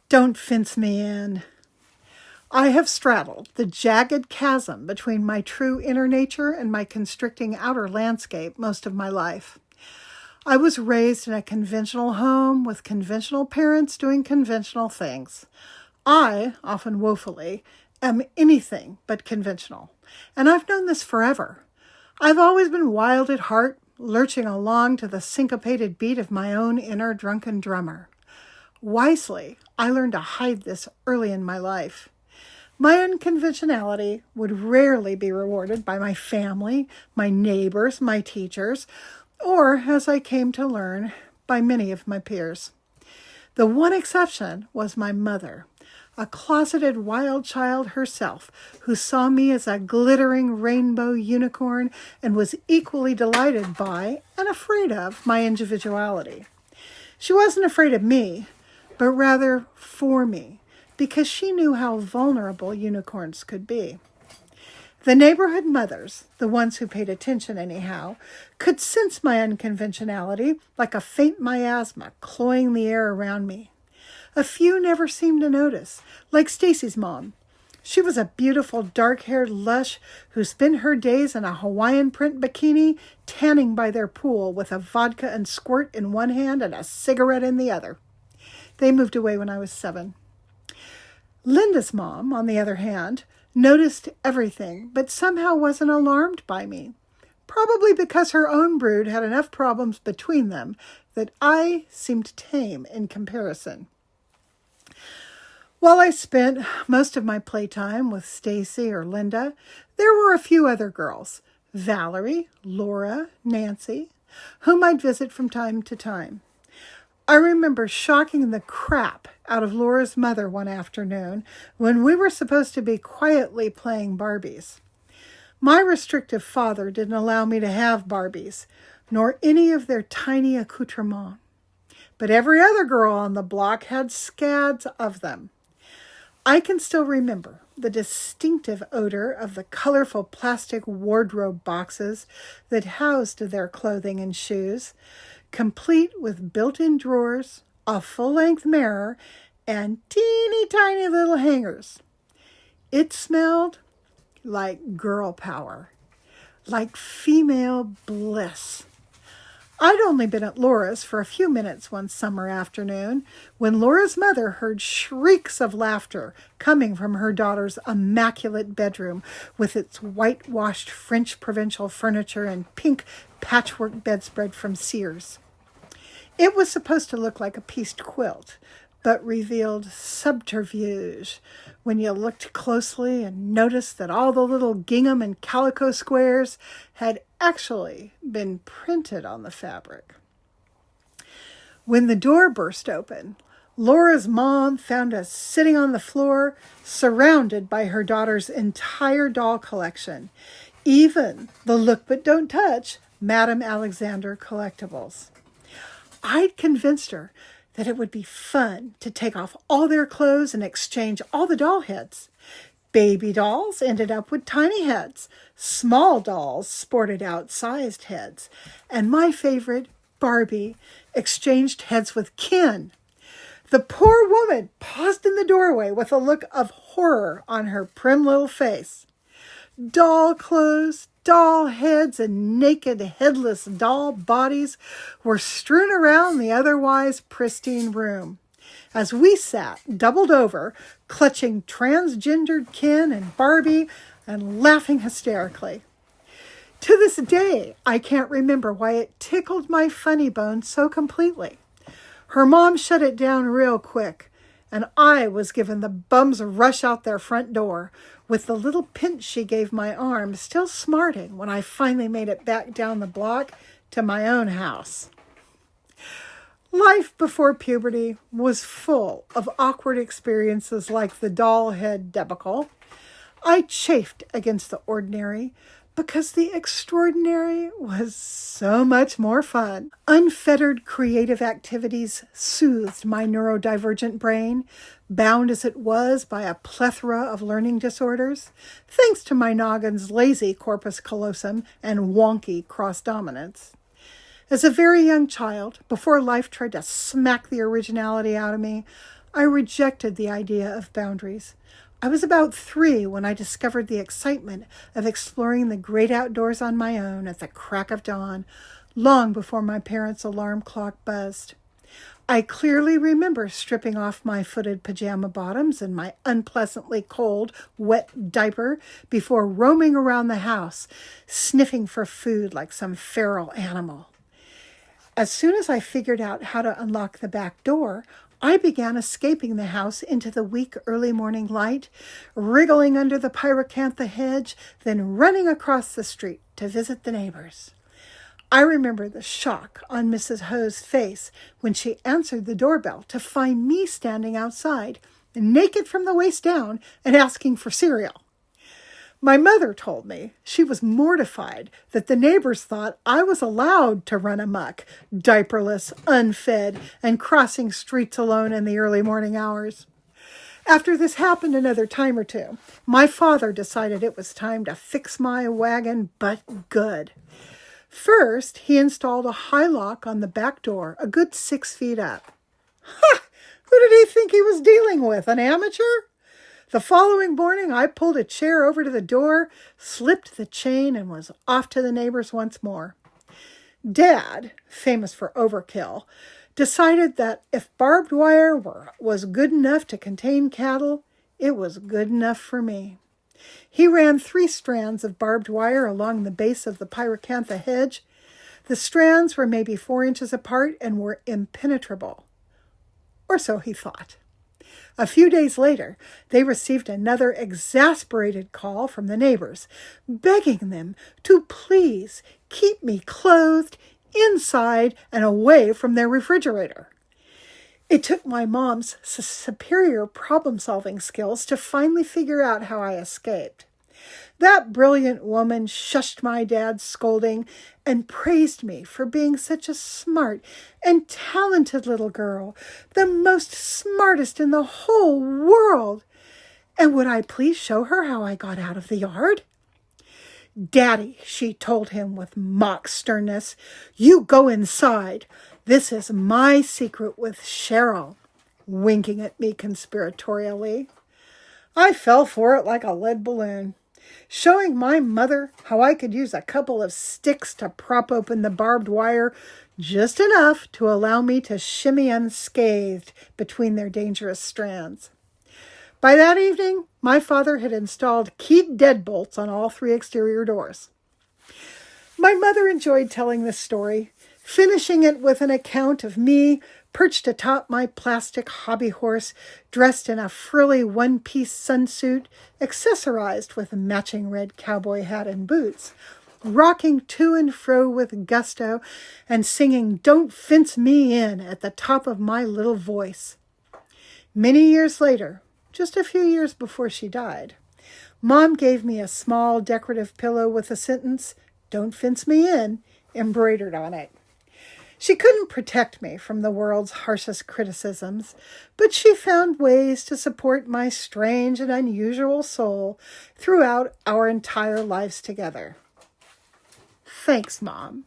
Don't fence me in. I have straddled the jagged chasm between my true inner nature and my constricting outer landscape most of my life. I was raised in a conventional home with conventional parents doing conventional things. I, often woefully, am anything but conventional, and I've known this forever. I've always been wild at heart, lurching along to the syncopated beat of my own inner drunken drummer. Wisely, I learned to hide this early in my life. My unconventionality would rarely be rewarded by my family, my neighbors, my teachers, or, as I came to learn, by many of my peers. The one exception was my mother, a closeted wild child herself, who saw me as a glittering rainbow unicorn and was equally delighted by and afraid of my individuality. She wasn't afraid of me, but rather for me, because she knew how vulnerable unicorns could be. The neighborhood mothers, the ones who paid attention anyhow, could sense my unconventionality like a faint miasma cloying the air around me. A few never seemed to notice, like Stacy's mom. She was a beautiful, dark-haired lush who spent her days in a Hawaiian print bikini, tanning by their pool with a vodka and squirt in one hand and a cigarette in the other. They moved away when I was 7. Linda's mom, on the other hand, noticed everything, but somehow wasn't alarmed by me. Probably because her own brood had enough problems between them that I seemed tame in comparison. While I spent most of my playtime with Stacy or Linda, there were a few other girls, Valerie, Laura, Nancy, whom I'd visit from time to time. I remember shocking the crap out of Laura's mother one afternoon when we were supposed to be quietly playing Barbies. My restrictive father didn't allow me to have Barbies, nor any of their tiny accoutrements. But every other girl on the block had scads of them. I can still remember the distinctive odor of the colorful plastic wardrobe boxes that housed their clothing and shoes, complete with built-in drawers, a full-length mirror, and teeny tiny little hangers. It smelled like girl power, like female bliss. I'd only been at Laura's for a few minutes one summer afternoon when Laura's mother heard shrieks of laughter coming from her daughter's immaculate bedroom with its whitewashed French provincial furniture and pink patchwork bedspread from Sears. It was supposed to look like a pieced quilt, but revealed subterfuge when you looked closely and noticed that all the little gingham and calico squares had actually been printed on the fabric. When the door burst open, Laura's mom found us sitting on the floor, surrounded by her daughter's entire doll collection, even the Look But Don't Touch Madame Alexander collectibles. I'd convinced her that it would be fun to take off all their clothes and exchange all the doll heads. Baby dolls ended up with tiny heads. Small dolls sported outsized heads. And my favorite, Barbie, exchanged heads with Ken. The poor woman paused in the doorway with a look of horror on her prim little face. Doll clothes, doll heads, and naked, headless doll bodies were strewn around the otherwise pristine room as we sat, doubled over, clutching transgendered Ken and Barbie and laughing hysterically. To this day, I can't remember why it tickled my funny bone so completely. Her mom shut it down real quick, and I was given the bum's rush out their front door, with the little pinch she gave my arm still smarting when I finally made it back down the block to my own house. Life before puberty was full of awkward experiences like the doll head debacle. I chafed against the ordinary because the extraordinary was so much more fun. Unfettered creative activities soothed my neurodivergent brain, bound as it was by a plethora of learning disorders, thanks to my noggin's lazy corpus callosum and wonky cross-dominance. As a very young child, before life tried to smack the originality out of me, I rejected the idea of boundaries. I was about 3 when I discovered the excitement of exploring the great outdoors on my own at the crack of dawn, long before my parents' alarm clock buzzed. I clearly remember stripping off my footed pajama bottoms and my unpleasantly cold, wet diaper before roaming around the house, sniffing for food like some feral animal. As soon as I figured out how to unlock the back door, I began escaping the house into the weak early morning light, wriggling under the pyracantha hedge, then running across the street to visit the neighbors. I remember the shock on Mrs. Ho's face when she answered the doorbell to find me standing outside, naked from the waist down, and asking for cereal. My mother told me she was mortified that the neighbors thought I was allowed to run amok, diaperless, unfed, and crossing streets alone in the early morning hours. After this happened another time or two, my father decided it was time to fix my wagon but good. First, he installed a high lock on the back door, a good 6 feet up. Ha! Who did he think he was dealing with, an amateur? The following morning, I pulled a chair over to the door, slipped the chain, and was off to the neighbors once more. Dad, famous for overkill, decided that if barbed wire was good enough to contain cattle, it was good enough for me. He ran 3 strands of barbed wire along the base of the pyracantha hedge. The strands were maybe 4 inches apart and were impenetrable. Or so he thought. A few days later, they received another exasperated call from the neighbors, begging them to please keep me clothed inside and away from their refrigerator. It took my mom's superior problem-solving skills to finally figure out how I escaped. That brilliant woman shushed my dad's scolding and praised me for being such a smart and talented little girl, the most smartest in the whole world. And would I please show her how I got out of the yard? Daddy, she told him with mock sternness, you go inside. This is my secret with Cheryl, winking at me conspiratorially. I fell for it like a lead balloon, showing my mother how I could use a couple of sticks to prop open the barbed wire, just enough to allow me to shimmy unscathed between their dangerous strands. By that evening, my father had installed keyed deadbolts on all 3 exterior doors. My mother enjoyed telling this story, finishing it with an account of me perched atop my plastic hobby horse, dressed in a frilly one-piece sunsuit, accessorized with a matching red cowboy hat and boots, rocking to and fro with gusto and singing "Don't Fence Me In" at the top of my little voice. Many years later, just a few years before she died, Mom gave me a small decorative pillow with the sentence, "Don't fence me in," embroidered on it. She couldn't protect me from the world's harshest criticisms, but she found ways to support my strange and unusual soul throughout our entire lives together. Thanks, Mom.